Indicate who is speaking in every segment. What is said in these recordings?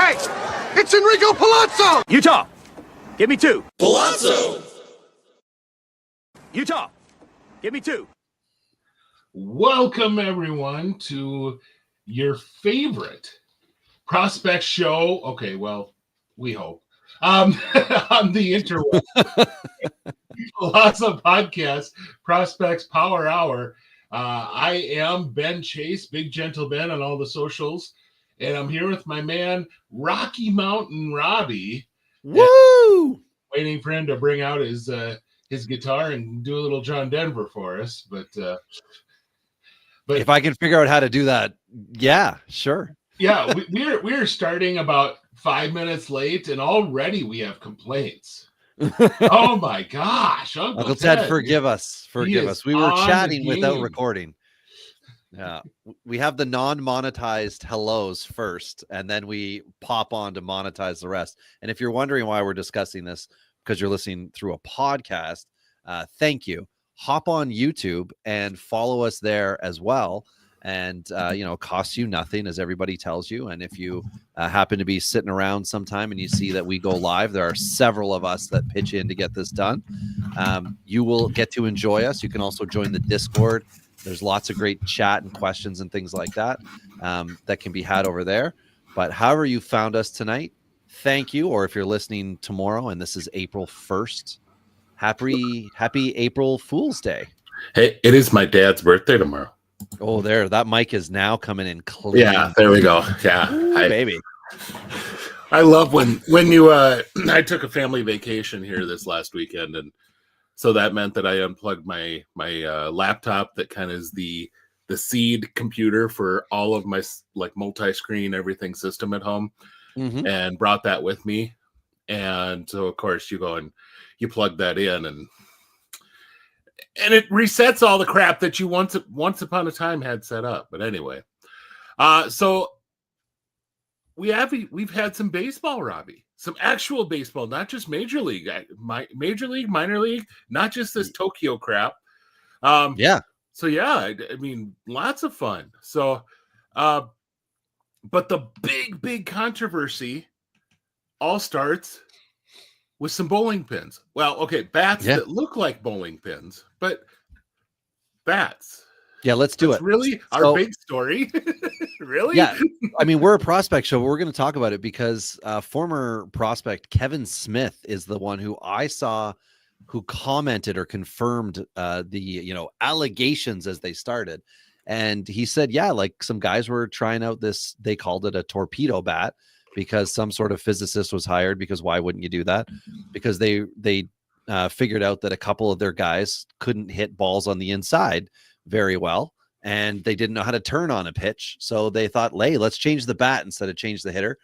Speaker 1: Hey! It's Enrico Pallazzo!
Speaker 2: Utah, give me 2.
Speaker 3: Pallazzo!
Speaker 2: Utah, give me 2.
Speaker 3: Welcome, everyone, to your favorite prospect show. Okay, well, we hope. On the interweb. Pallazzo Podcast, Prospects Power Hour. I am Ben Chase, Big Gentle Ben on all the socials. And I'm here with my man, Rocky Mountain Robbie.
Speaker 4: Woo!
Speaker 3: Waiting for him to bring out his guitar and do a little John Denver for us. But
Speaker 4: if I can figure out how to do that, yeah, sure.
Speaker 3: Yeah, we're starting about 5 minutes late, and already we have complaints. Oh my gosh,
Speaker 4: Uncle Ted, forgive us. Forgive us. We were chatting without recording. Yeah, we have the non-monetized hellos first, and then we pop on to monetize the rest. And if you're wondering why we're discussing this, because you're listening through a podcast, thank you. Hop on YouTube and follow us there as well. And, costs you nothing, as everybody tells you. And if you happen to be sitting around sometime and you see that we go live, there are several of us that pitch in to get this done. You will get to enjoy us. You can also join the Discord. There's lots of great chat and questions and things like that that can be had over there. But however you found us tonight, thank you. Or if you're listening tomorrow and this is April 1st, happy April Fool's Day.
Speaker 5: Hey, it is my dad's birthday tomorrow.
Speaker 4: Oh, that mic is now coming in clean.
Speaker 5: Yeah, there we go. Yeah.
Speaker 4: Ooh, baby.
Speaker 5: I love when you I took a family vacation here this last weekend, and so that meant that I unplugged my laptop that kind of is the seed computer for all of my like multi-screen everything system at home, and brought that with me. And so of course you go and you plug that in, and it resets all the crap that you once upon a time had set up. But anyway, so we've had some baseball, Robbie, some actual baseball, not just major league, minor league, not just this Tokyo crap.
Speaker 4: Yeah.
Speaker 5: So yeah, I mean, lots of fun. So, but the big controversy all starts with some bowling pins. Well, okay, bats that look like bowling pins, but bats.
Speaker 4: Yeah, let's do it.
Speaker 5: Really our big story. Really?
Speaker 4: Yeah. I mean, we're a prospect show, but we're going to talk about it because former prospect Kevin Smith is the one who I saw who commented or confirmed the allegations as they started. And he said, yeah, like some guys were trying out this, they called it a torpedo bat, because some sort of physicist was hired, because why wouldn't you do that? Because they figured out that a couple of their guys couldn't hit balls on the inside very well, and they didn't know how to turn on a pitch. So they thought, hey, let's change the bat instead of change the hitter.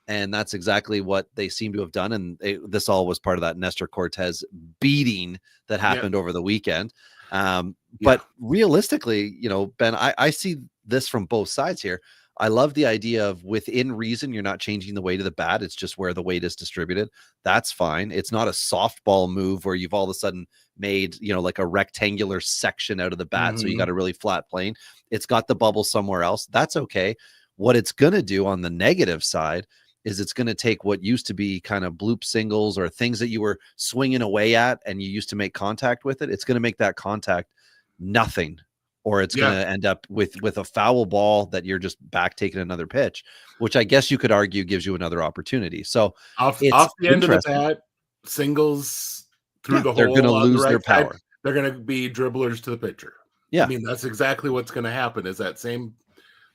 Speaker 4: And that's exactly what they seem to have done. And this all was part of that Nestor Cortez beating that happened over the weekend. But realistically, Ben, I see this from both sides here. I love the idea of within reason, you're not changing the weight of the bat. It's just where the weight is distributed. That's fine. It's not a softball move where you've all of a sudden made, like a rectangular section out of the bat. So you got a really flat plane. It's got the bubble somewhere else. That's okay. What it's going to do on the negative side is it's going to take what used to be kind of bloop singles or things that you were swinging away at and you used to make contact with it. It's going to make that contact nothing. Or it's going to end up with a foul ball that you're just back taking another pitch, which I guess you could argue gives you another opportunity. So
Speaker 5: off the end of the bat, singles through the hole.
Speaker 4: They're going to lose their power.
Speaker 5: Side, they're going to be dribblers to the pitcher.
Speaker 4: Yeah.
Speaker 5: I mean, that's exactly what's going to happen is that same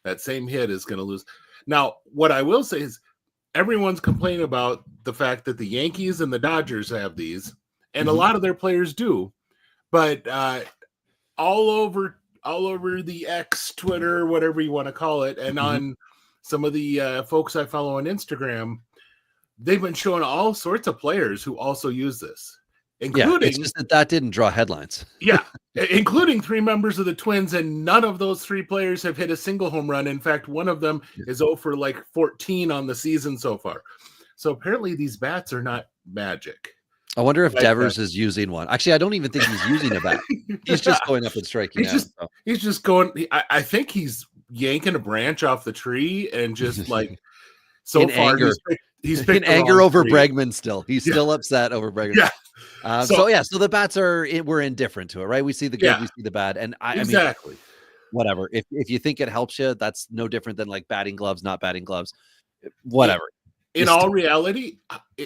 Speaker 5: hit is going to lose. Now, what I will say is everyone's complaining about the fact that the Yankees and the Dodgers have these, and a lot of their players do, but all over the X, Twitter, whatever you want to call it, and on some of the folks I follow on Instagram, they've been showing all sorts of players who also use this, including
Speaker 4: it's just that didn't draw headlines.
Speaker 5: Including 3 members of the Twins, and none of those 3 players have hit a single home run. In fact, one of them is 0 for like 14 on the season so far. So apparently these bats are not magic.
Speaker 4: I wonder if Devers is using one. Actually, I don't even think he's using a bat. He's just going up and striking out.
Speaker 5: He's just going. I think he's yanking a branch off the tree and just like So
Speaker 4: in
Speaker 5: far,
Speaker 4: anger.
Speaker 5: he's picked
Speaker 4: In
Speaker 5: the
Speaker 4: anger
Speaker 5: wrong
Speaker 4: over
Speaker 5: three.
Speaker 4: Bregman still. He's
Speaker 5: Yeah.
Speaker 4: still upset over Bregman.
Speaker 5: Yeah.
Speaker 4: So the bats we're indifferent to it, right? We see the good, we see the bad. And I mean,
Speaker 5: exactly.
Speaker 4: whatever. If you think it helps you, that's no different than like batting gloves, not batting gloves. Whatever.
Speaker 5: In all reality,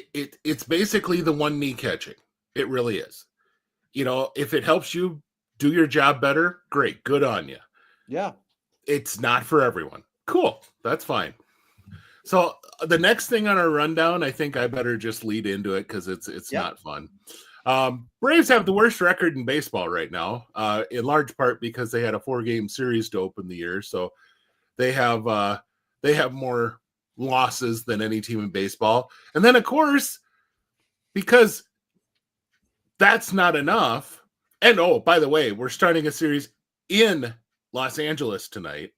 Speaker 5: it's basically the one knee catching. It really is. You know, if it helps you do your job better, great, good on you.
Speaker 4: Yeah.
Speaker 5: It's not for everyone. Cool. That's fine. So the next thing on our rundown, I think I better just lead into it because it's not fun. Braves have the worst record in baseball right now, in large part because they had a 4-game series to open the year. So they have more losses than any team in baseball. And then, of course, because that's not enough. And, oh, by the way, we're starting a series in Los Angeles tonight.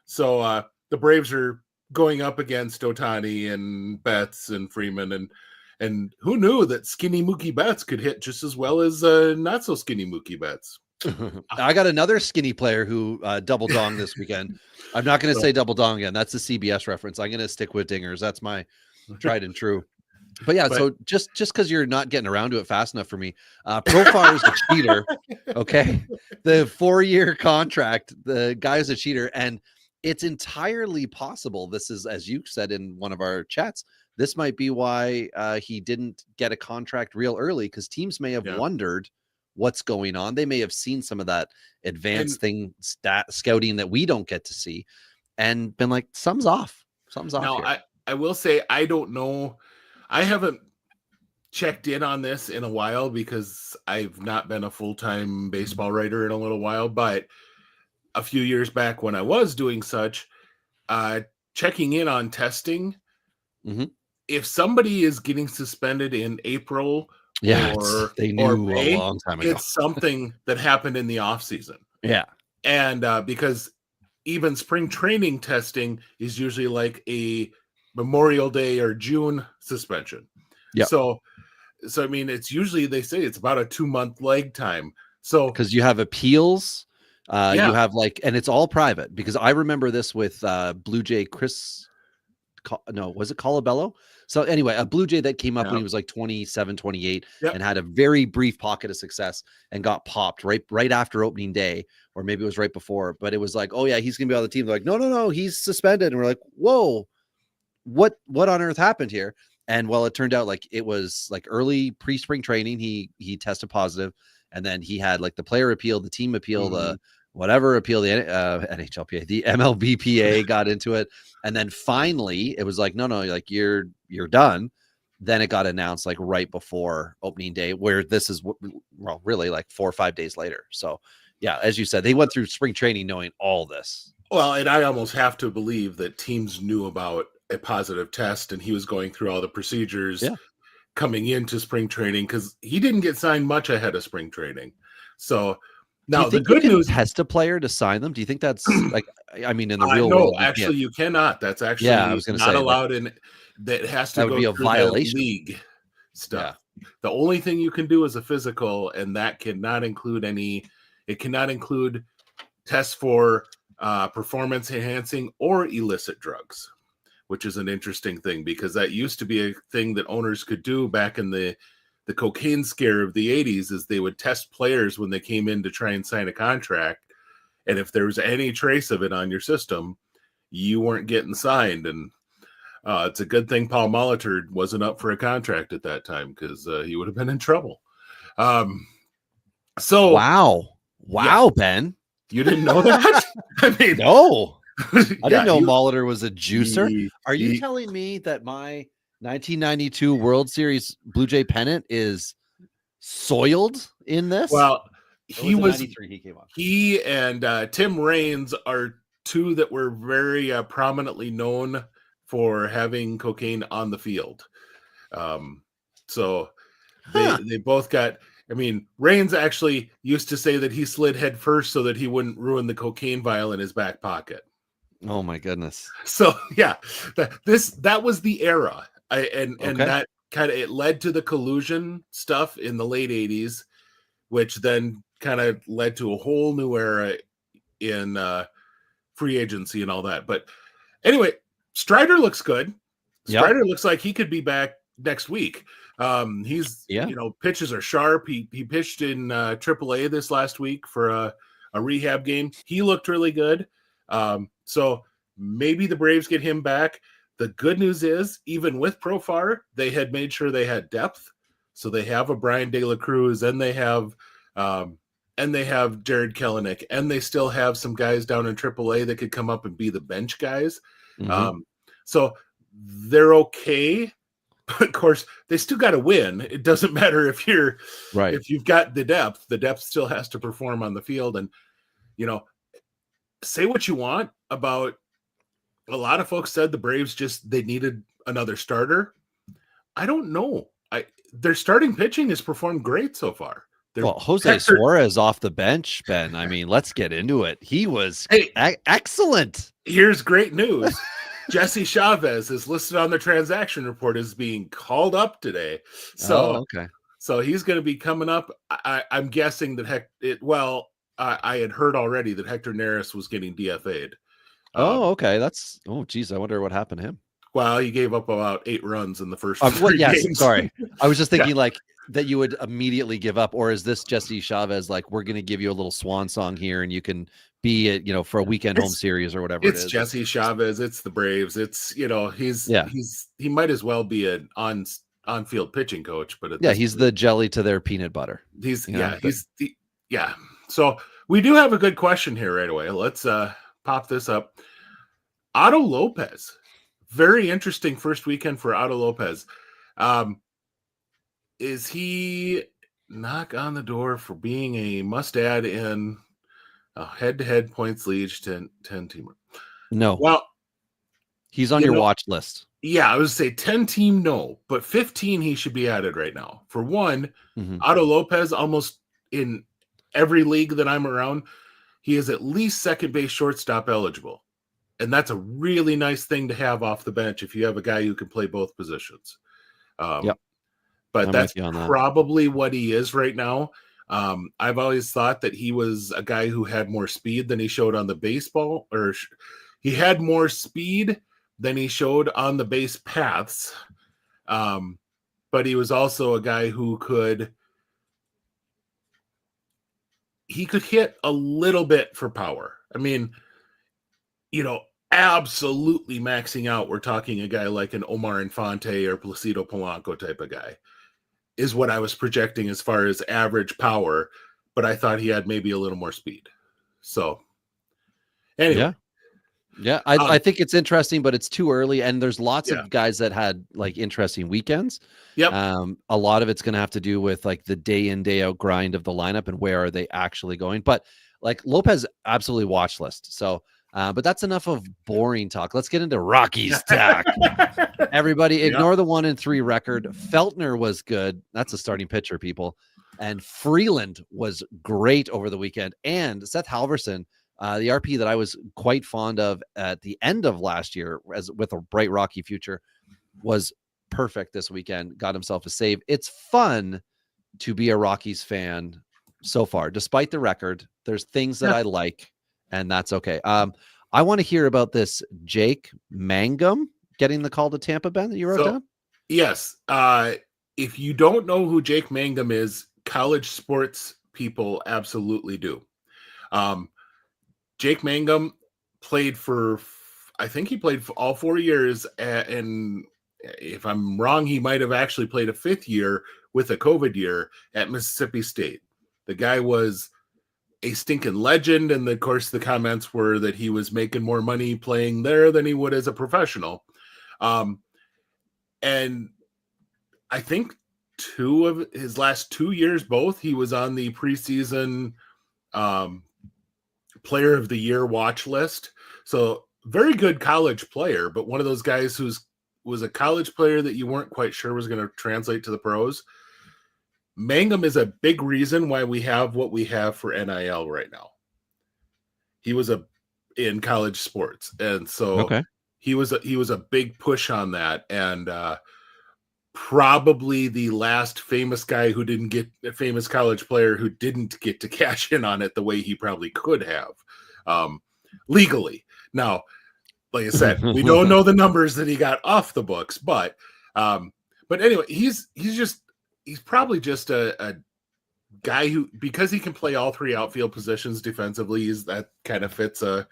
Speaker 5: So the Braves are going up against Ohtani and Betts and Freeman. And who knew that skinny Mookie Betts could hit just as well as not so skinny Mookie Betts?
Speaker 4: I got another skinny player who double donged this weekend. I'm not going to say double dong again. That's a CBS reference. I'm going to stick with dingers. That's my tried and true. But yeah, so just because you're not getting around to it fast enough for me, Profar is a cheater. Okay, the 4-year contract, the guy is a cheater, and it's entirely possible. This is, as you said in one of our chats, this might be why he didn't get a contract real early, because teams may have wondered what's going on. They may have seen some of that advanced scouting that we don't get to see, and been like, something's off. Something's off.
Speaker 5: Now, I will say, I don't know. I haven't checked in on this in a while because I've not been a full-time baseball writer in a little while, but a few years back when I was doing such, checking in on testing, if somebody is getting suspended in April
Speaker 4: they knew
Speaker 5: or May,
Speaker 4: a long time ago.
Speaker 5: It's something that happened in the off season.
Speaker 4: Yeah. And
Speaker 5: because even spring training testing is usually like a Memorial Day or June suspension.
Speaker 4: Yeah.
Speaker 5: So I mean, it's usually, they say it's about a 2-month lag time. So
Speaker 4: because you have appeals, you have and it's all private, because I remember this with Blue Jay was it Colabello? So anyway, a Blue Jay that came up when he was like 27, 28 and had a very brief pocket of success and got popped right after opening day, or maybe it was right before, but it was like, oh yeah, he's going to be on the team. They're like, no, he's suspended. And we're like, whoa, what on earth happened here? And well, it turned out like it was like early pre-spring training. He tested positive, and then he had like the player appeal, the team appeal, the whatever appeal, the NHLPA, the MLBPA got into it. And then finally it was like, no, like you're done. Then it got announced like right before opening day, where this is really like 4 or 5 days later. So yeah, as you said, they went through spring training knowing all this.
Speaker 5: Well, and I almost have to believe that teams knew about a positive test, and he was going through all the procedures coming into spring training, because he didn't get signed much ahead of spring training. So now the good news,
Speaker 4: test a player to sign them. Do you think that's like, I mean, in the real world?
Speaker 5: No, actually you cannot. That's actually
Speaker 4: I was
Speaker 5: not allowed in. That has to go
Speaker 4: be a
Speaker 5: through
Speaker 4: violation.
Speaker 5: The league stuff. Yeah. The only thing you can do is a physical, and that cannot include it cannot include tests for performance enhancing or illicit drugs, which is an interesting thing, because that used to be a thing that owners could do back in the cocaine scare of the 80s, is they would test players when they came in to try and sign a contract. And if there was any trace of it on your system, you weren't getting signed. And it's a good thing Paul Molitor wasn't up for a contract at that time, because he would have been in trouble. So
Speaker 4: wow, Ben,
Speaker 5: you didn't know that? I mean,
Speaker 4: no, I didn't know Molitor was a juicer. Are you telling me that my 1992 World Series Blue Jay pennant is soiled in this?
Speaker 5: Well, he was
Speaker 4: 93. He came on.
Speaker 5: He and Tim Raines are two that were very prominently known for having cocaine on the field. So they both got. I mean, Raines actually used to say that he slid head first so that he wouldn't ruin the cocaine vial in his back pocket.
Speaker 4: Oh my goodness!
Speaker 5: So yeah, that was the era, and that kind of, it led to the collusion stuff in the late 80s, which then kind of led to a whole new era in free agency and all that. But anyway, Strider looks good.
Speaker 4: Yep.
Speaker 5: Strider looks like he could be back next week. He's
Speaker 4: Yeah.
Speaker 5: pitches are sharp. He pitched in AAA this last week for a rehab game. He looked really good. So maybe the Braves get him back. The good news is, even with Profar, they had made sure they had depth. So they have a Brian De La Cruz, and they have Jared Kelenic, and they still have some guys down in AAA that could come up and be the bench guys.
Speaker 4: Mhm.
Speaker 5: So they're okay. But of course, they still got to win. It doesn't matter if you've got the depth still has to perform on the field. And, say what you want about, a lot of folks said the Braves they needed another starter. I don't know. Their starting pitching has performed great so far.
Speaker 4: Well, Jose Suarez off the bench, Ben. I mean, let's get into it. He was excellent.
Speaker 5: Here's great news. Jesse Chavez is listed on the transaction report as being called up today. So,
Speaker 4: okay.
Speaker 5: So he's going to be coming up. I'm guessing that I had heard already that Hector Neris was getting DFA'd.
Speaker 4: Okay. Geez. I wonder what happened to him.
Speaker 5: Well, he gave up about 8 runs in the first 3 games.
Speaker 4: Sorry. I was just thinking that you would immediately give up, or is this Jesse Chavez we're going to give you a little swan song here and you can be it, for a weekend home series or whatever it is.
Speaker 5: It's Jesse Chavez. It's the Braves. It's, he might as well be an on-field pitching coach, but
Speaker 4: he's the jelly to their peanut butter.
Speaker 5: So we do have a good question here right away. Let's pop this up. Otto Lopez. Very interesting first weekend for Otto Lopez. Is he knock on the door for being a must-add in a head-to-head points lead 10-teamer?
Speaker 4: No.
Speaker 5: Well,
Speaker 4: he's on your watch list.
Speaker 5: Yeah, I would say 10-team, no. But 15, he should be added right now. For one, Otto Lopez, almost in every league that I'm around, he is at least second base shortstop eligible. And that's a really nice thing to have off the bench if you have a guy who can play both positions. But that's probably what he is right now. I've always thought that he was a guy who had more speed than he showed on the baseball, or he had more speed than he showed on the base paths. But he was also a guy who could hit a little bit for power. I mean, absolutely maxing out. We're talking a guy like an Omar Infante or Placido Polanco type of guy is what I was projecting as far as average power, but I thought he had maybe a little more speed. So anyway.
Speaker 4: Yeah. I think it's interesting, but it's too early. And there's lots of guys that had interesting weekends.
Speaker 5: Yep.
Speaker 4: A lot of it's going to have to do with the day in, day out grind of the lineup and where are they actually going. But Lopez, absolutely watch list. So, but that's enough of boring talk. Let's get into Rockies talk. Everybody ignore the 1-3 record. Feltner was good. That's a starting pitcher, people. And Freeland was great over the weekend. And Seth Halverson, the RP that I was quite fond of at the end of last year, as with a bright Rocky future, was perfect this weekend. Got himself a save. It's fun to be a Rockies fan so far, despite the record. There's things that I like, and that's okay. I want to hear about this Jake Mangum getting the call to Tampa, Ben, that you wrote down.
Speaker 5: Yes. If you don't know who Jake Mangum is, college sports people absolutely do. Jake Mangum played for, I think he played for all 4 years. And if I'm wrong, he might have actually played a 5th year with a COVID year at Mississippi State. The guy was a stinking legend. And of course, the comments were that he was making more money playing there than he would as a professional. And I think 2 of his last 2 years, both, he was on the preseason player of the year watch list. So very good college player, but one of those guys was a college player that you weren't quite sure was going to translate to the pros. Mangum is a big reason why we have what we have for NIL right now. He was in college sports. And so he was a big push on that. And probably the last famous guy who didn't get a famous college player who didn't get to cash in on it the way he probably could have legally. Now, like I said, we don't know the numbers that he got off the books, but anyway, he's probably just a guy who, because he can play all three outfield positions defensively, that kind of fits a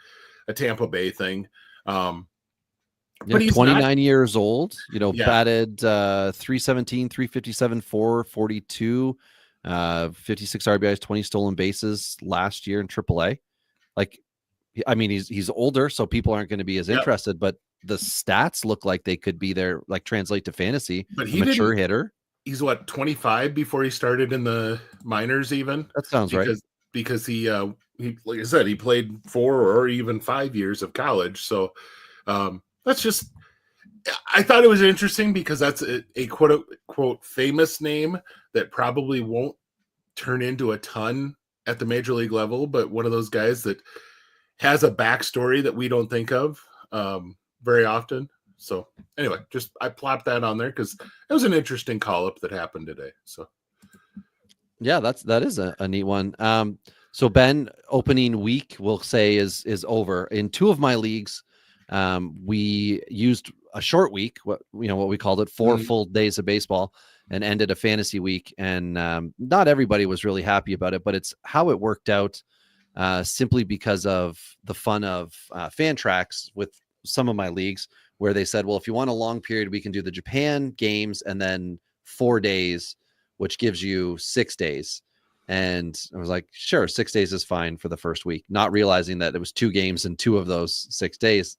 Speaker 5: Tampa Bay thing.
Speaker 4: But he's 29 years old, batted 317, 357, 442, 56 RBIs, 20 stolen bases last year in AAA. Like, I mean, he's older, so people aren't going to be as interested, but the stats look like they could be there, like translate to fancy.
Speaker 5: But he
Speaker 4: mature hitter.
Speaker 5: He's 25 before he started in the minors, even.
Speaker 4: That sounds right.
Speaker 5: Because he, like I said, he played 4 or even 5 years of college. So that's just, I thought it was interesting because that's a quote unquote famous name that probably won't turn into a ton at the major league level, but one of those guys that has a backstory that we don't think of very often. So anyway, I plopped that on there because it was an interesting call up that happened today. So
Speaker 4: yeah, that is a neat one. So Ben, opening week we'll say is over. In 2 of my leagues, we used a short week, what we called it, 4 full days of baseball, and ended a fantasy week. And not everybody was really happy about it, but it's how it worked out, simply because of the fun of fan tracks with some of my leagues, where they said, well, if you want a long period, we can do the Japan games and then 4 days, which gives you 6 days. And I was like, sure, 6 days is fine for the first week, not realizing that it was 2 games in 2 of those 6 days.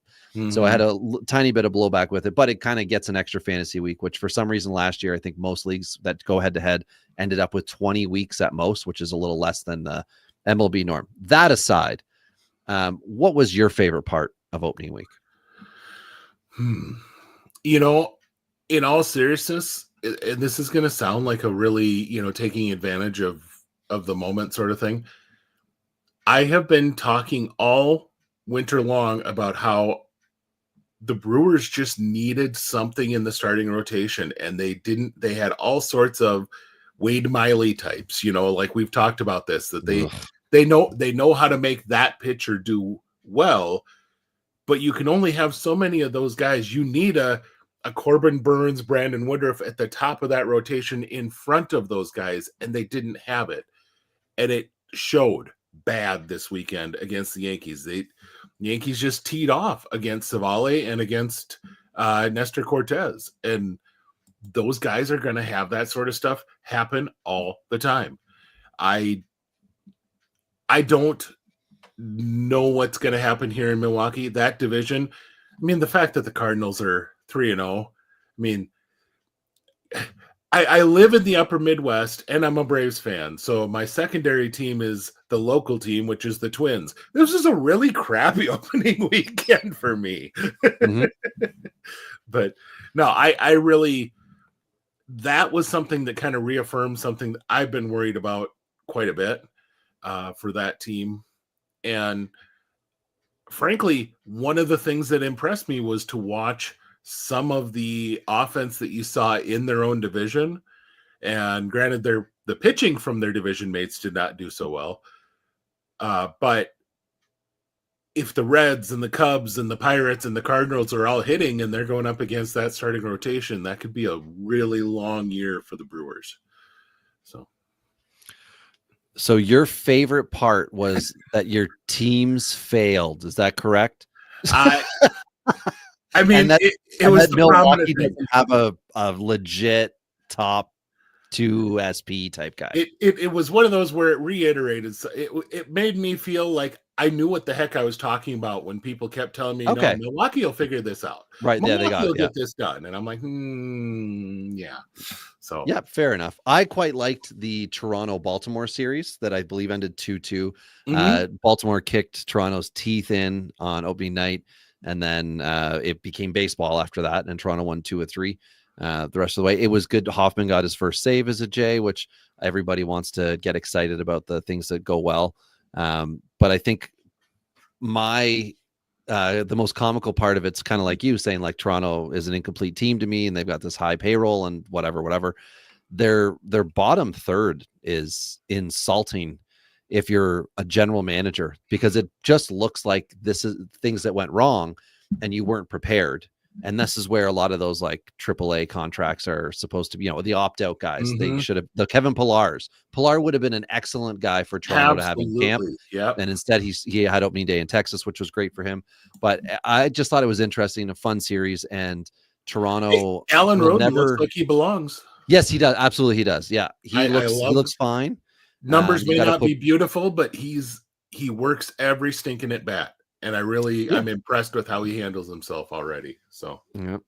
Speaker 4: So I had a tiny bit of blowback with it, but it kind of gets an extra fantasy week, which for some reason last year, I think most leagues that go head to head ended up with 20 weeks at most, which is a little less than the MLB norm. That aside, what was your favorite part of opening week?
Speaker 5: In all seriousness, and this is going to sound like a really, taking advantage of the moment sort of thing. I have been talking all winter long about how the Brewers just needed something in the starting rotation, and they had all sorts of Wade Miley types, like we've talked about this, that they know how to make that pitcher do well, but you can only have so many of those guys. You need a Corbin Burns, Brandon Woodruff at the top of that rotation in front of those guys, and they didn't have it. And it showed bad this weekend against the Yankees. The Yankees just teed off against Savale and against Nestor Cortez. And those guys are going to have that sort of stuff happen all the time. I don't know what's going to happen here in Milwaukee. That division, I mean, the fact that the Cardinals are 3-0, I mean, I live in the upper Midwest and I'm a Braves fan. So my secondary team is the local team, which is the Twins. This is a really crappy opening weekend for me. But no, I really, that was something that kind of reaffirmed something that I've been worried about quite a bit for that team. And frankly, one of the things that impressed me was to watch some of the offense that you saw in their own division. And granted, the pitching from their division mates did not do so well. But if the Reds and the Cubs and the Pirates and the Cardinals are all hitting and they're going up against that starting rotation, that could be a really long year for the Brewers.
Speaker 4: So your favorite part was that your teams failed. Is that correct?
Speaker 5: I mean, it was the
Speaker 4: Milwaukee doesn't have a legit top 2 SP type guy.
Speaker 5: It was one of those where it reiterated. It made me feel like I knew what the heck I was talking about when people kept telling me,
Speaker 4: okay,
Speaker 5: no, Milwaukee will figure this out.
Speaker 4: Right.
Speaker 5: Milwaukee
Speaker 4: they
Speaker 5: will get this done. And I'm like, yeah. So
Speaker 4: yeah, fair enough. I quite liked the Toronto-Baltimore series that I believe ended 2-2. Baltimore kicked Toronto's teeth in on opening night. And then it became baseball after that, and Toronto won 2-3 the rest of the way. It was good. Hoffman got his first save as a J, which everybody wants to get excited about the things that go well. But I think the most comical part of it's kind of like you saying, like, Toronto is an incomplete team to me, and they've got this high payroll and whatever. Their bottom third is insulting if you're a general manager, because it just looks like this is things that went wrong. and you weren't prepared. And this is where a lot of those like AAA contracts are supposed to be, the opt-out guys. They should have the Kevin Pillar would have been an excellent guy for Toronto to have in camp.
Speaker 5: Yep.
Speaker 4: And instead he had opening day in Texas, which was great for him. But I just thought it was interesting, a fun series, and Toronto.
Speaker 5: Hey, Alan Roden looks like he belongs.
Speaker 4: Yes, he does. Absolutely, he does. Yeah, he looks fine.
Speaker 5: Numbers may not be beautiful, but he works every stinking at bat. And I'm impressed with how he handles himself already. So,
Speaker 4: yeah.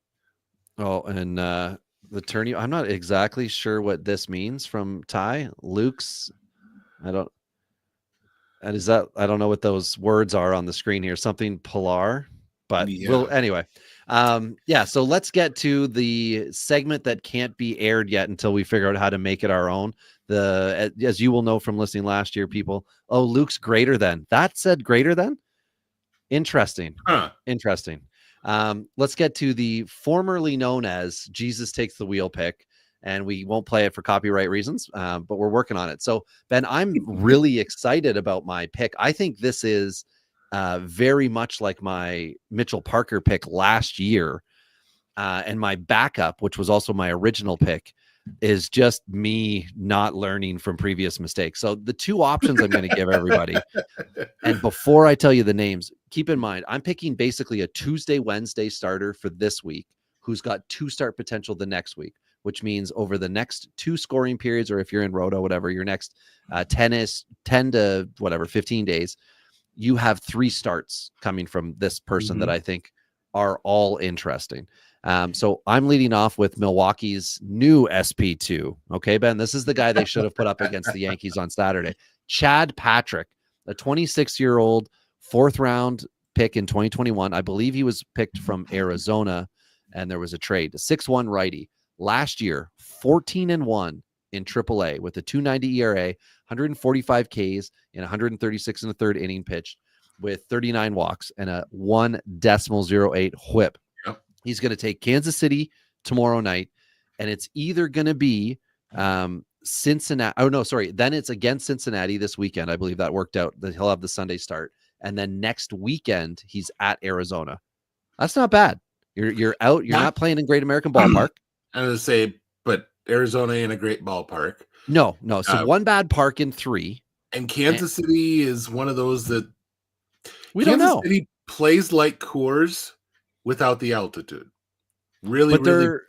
Speaker 4: Oh, and the tourney, I'm not exactly sure what this means from Ty. Luke's, I don't know what those words are on the screen here. Something Pilar, but anyway. So let's get to the segment that can't be aired yet until we figure out how to make it our own. As you will know from listening last year, people, Luke's greater than. That said greater than? Interesting. Interesting. Let's get to the formerly known as Jesus Takes the Wheel pick, and we won't play it for copyright reasons, but we're working on it. So, Ben, I'm really excited about my pick. I think this is very much like my Mitchell Parker pick last year, and my backup, which was also my original pick, is just me not learning from previous mistakes. So the two options I'm going to give everybody, and before I tell you the names, keep in mind, I'm picking basically a Tuesday, Wednesday starter for this week who's got 2 start potential the next week, which means over the next 2 scoring periods, or if you're in Roto, whatever, your next 10 to 15 days, you have 3 starts coming from this person that I think are all interesting. So I'm leading off with Milwaukee's new SP2. Okay, Ben, this is the guy they should have put up against the Yankees on Saturday. Chad Patrick, a 26-year-old 4th round pick in 2021. I believe he was picked from Arizona, and there was a trade. A 6'1" righty. Last year, 14-1 in AAA with a 2.90 ERA, 145 Ks in 136 and a third inning pitched with 39 walks and a 1.08 whip. He's going to take Kansas City tomorrow night, and it's either going to be Cincinnati. Oh, no, sorry. Then it's against Cincinnati this weekend. I believe that worked out. That he'll have the Sunday start. And then next weekend, he's at Arizona. That's not bad. You're out. You're not playing in Great American Ballpark.
Speaker 5: I was going to say, but Arizona in a great ballpark.
Speaker 4: No. So one bad park in 3.
Speaker 5: And Kansas City is one of those that
Speaker 4: don't know.
Speaker 5: City plays like Coors without the altitude. Really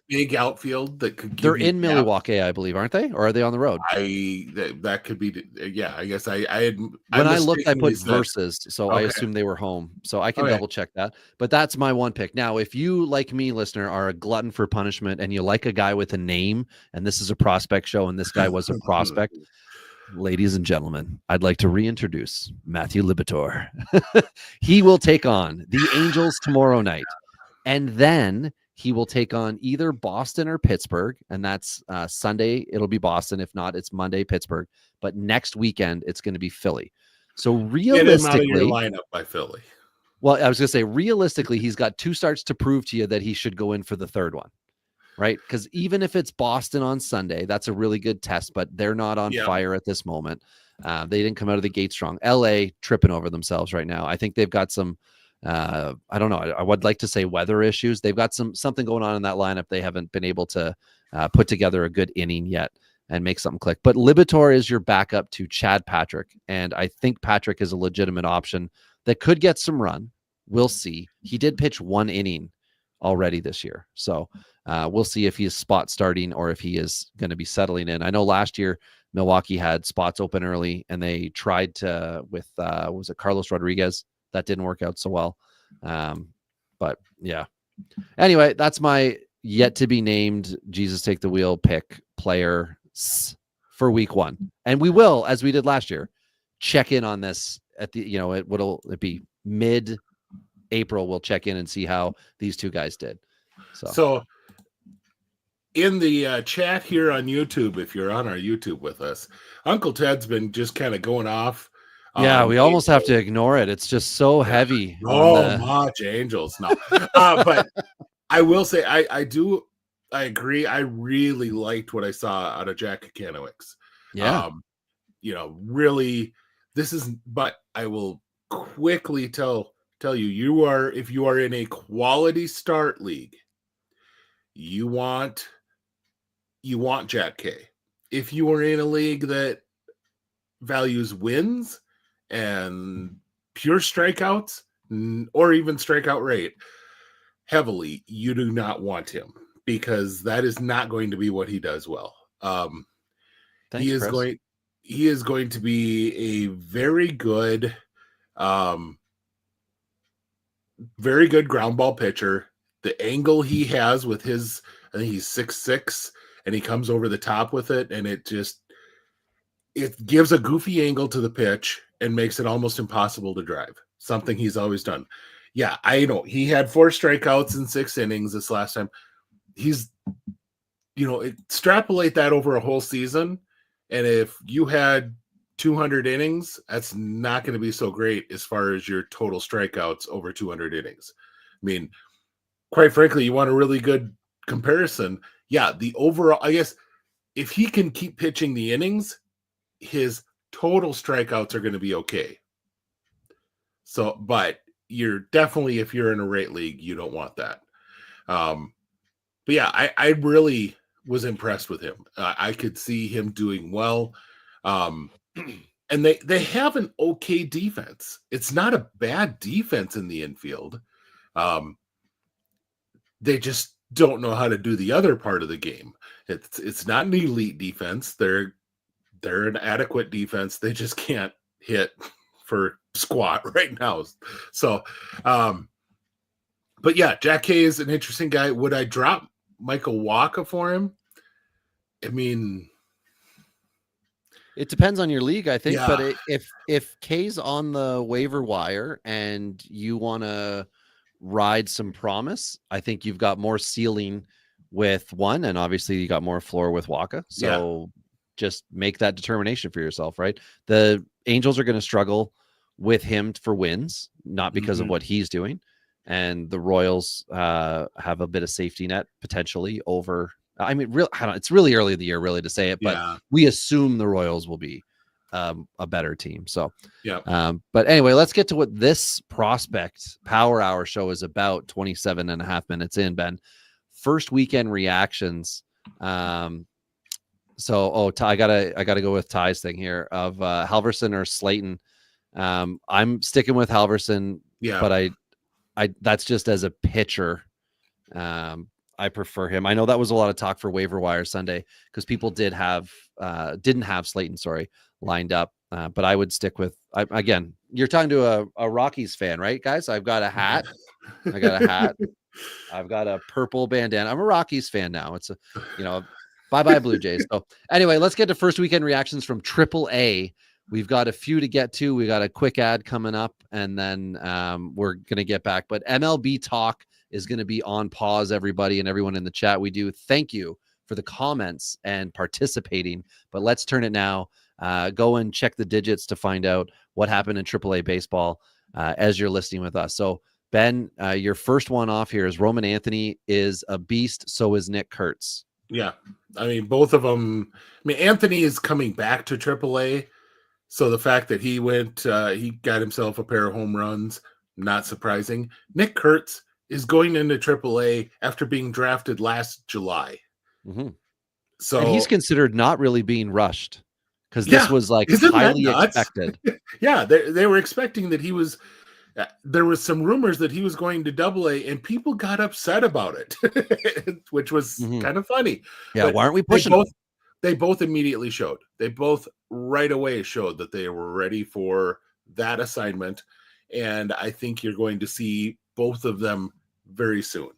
Speaker 5: big outfield that could.
Speaker 4: They're in Milwaukee, I believe, aren't they? Or are they on the road?
Speaker 5: That could be. Yeah, I guess I had.
Speaker 4: When I looked, I put versus, so I assumed they were home. So I can double check that. But that's my one pick. Now, if you, like me, listener, are a glutton for punishment and you like a guy with a name, and this is a prospect show, and this guy was a prospect. Ladies and gentlemen, I'd like to reintroduce Matthew Libator. He will take on the Angels tomorrow night. And then he will take on either Boston or Pittsburgh. And that's Sunday. It'll be Boston. If not, it's Monday, Pittsburgh. But next weekend, it's going to be Philly. So realistically,
Speaker 5: get him out of your lineup by Philly.
Speaker 4: Well, I was going to say, realistically, he's got 2 starts to prove to you that he should go in for the 3rd one. Right? Because even if it's Boston on Sunday, that's a really good test, but they're not on fire at this moment. They didn't come out of the gate strong. LA tripping over themselves right now. I think they've got some, I don't know. I would like to say weather issues. They've got something going on in that lineup. They haven't been able to put together a good inning yet and make something click. But Libator is your backup to Chad Patrick. And I think Patrick is a legitimate option that could get some run. We'll see. He did pitch 1 inning already this year. So we'll see if he is spot starting or if he is going to be settling in. I know last year Milwaukee had spots open early and they tried to with was it Carlos Rodriguez? That didn't work out so well. But yeah. Anyway, that's my yet to be named Jesus Take the Wheel pick player for week 1. And we will, as we did last year, check in on this at the, it be mid-April. We'll check in and see how these 2 guys did. So in the chat here on YouTube, if you're on our YouTube with us, Uncle Ted's been just kind of going off. Yeah, we almost have to ignore it. It's just so heavy.
Speaker 5: Much Angels. No. But I will say, I agree. I really liked what I saw out of Jack Kanowicz.
Speaker 4: Yeah.
Speaker 5: Really, but I will quickly tell tell you if you are in a quality start league, you want Jack K. If you are in a league that values wins and pure strikeouts or even strikeout rate heavily, you do not want him, because that is not going to be what he does well.
Speaker 4: Thanks,
Speaker 5: he is
Speaker 4: Chris.
Speaker 5: going to be a very good ground ball pitcher. The angle he has with his, I think he's 6'6", and he comes over the top with it, and it gives a goofy angle to the pitch and makes it almost impossible to drive. Something he's always done. Yeah, I know he had 4 strikeouts in 6 innings this last time. He's, extrapolate that over a whole season, and if you had 200 innings, that's not going to be so great as far as your total strikeouts over 200 innings. I mean, quite frankly, you want a really good comparison. Yeah, the overall, I guess, if he can keep pitching the innings, his total strikeouts are going to be okay. So, but you're definitely, if you're in a rate league, you don't want that. But yeah, I really was impressed with him. I could see him doing well. And they have an okay defense. It's not a bad defense in the infield. They just don't know how to do the other part of the game. It's not an elite defense. They're an adequate defense. They just can't hit for squat right now. So, but yeah, Jack K is an interesting guy. Would I drop Michael Wacha for him? I mean,
Speaker 4: it depends on your league, I think.
Speaker 5: Yeah.
Speaker 4: But if K's on the waiver wire and you want to ride some promise, I think you've got more ceiling with one, and obviously you got more floor with Wacha. So just make that determination for yourself, right? The Angels are going to struggle with him for wins, not because of what he's doing. And the Royals have a bit of safety net potentially over. I mean, it's really early in the year, really, to say it, but we assume the Royals will be a better team. So, but anyway, let's get to what this prospect Power Hour show is about. 27 and a half minutes in, Ben. First weekend reactions. I gotta go with Ty's thing here of Halverson or Slayton. I'm sticking with Halverson, but I that's just as a pitcher. I prefer him. I know that was a lot of talk for waiver wire Sunday because people didn't have Slayton, lined up. But I would stick with, again, you're talking to a Rockies fan, right, guys? I've got a hat. I've got a purple bandana. I'm a Rockies fan now. It's bye-bye Blue Jays. So anyway, let's get to first weekend reactions from AAA. We've got a few to get to. We got a quick ad coming up, and then we're going to get back. But MLB talk is going to be on pause, everybody, and everyone in the chat. We do thank you for the comments and participating. But let's turn it now. Go and check the digits to find out what happened in AAA baseball as you're listening with us. So, Ben, your first one off here is Roman Anthony is a beast. So is Nick Kurtz.
Speaker 5: Yeah. I mean, both of them. I mean, Anthony is coming back to AAA. So the fact that he got himself a pair of home runs, not surprising. Nick Kurtz is going into AAA after being drafted last July.
Speaker 4: Mm-hmm.
Speaker 5: So
Speaker 4: and he's considered not really being rushed because this was like highly expected.
Speaker 5: Yeah, they were expecting that he was. There was some rumors that he was going to AA, and people got upset about it, which was kind of funny.
Speaker 4: Yeah,
Speaker 5: but
Speaker 4: why aren't we pushing him?
Speaker 5: They both immediately showed. They both right away showed that they were ready for that assignment. And I think you're going to see both of them very soon.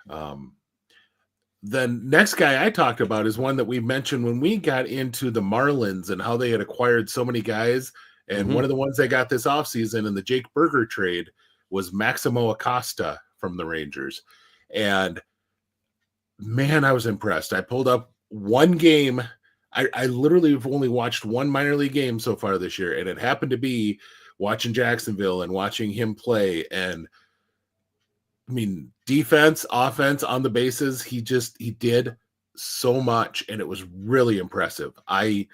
Speaker 5: The next guy I talked about is one that we mentioned when we got into the Marlins and how they had acquired so many guys. And one of the ones they got this offseason in the Jake Berger trade was Maximo Acosta from the Rangers. And man, I was impressed. I pulled up one game. I literally have only watched one minor league game so far this year, and it happened to be watching Jacksonville and watching him play. And I mean, defense, offense, on the bases, he did so much, and it was really impressive. I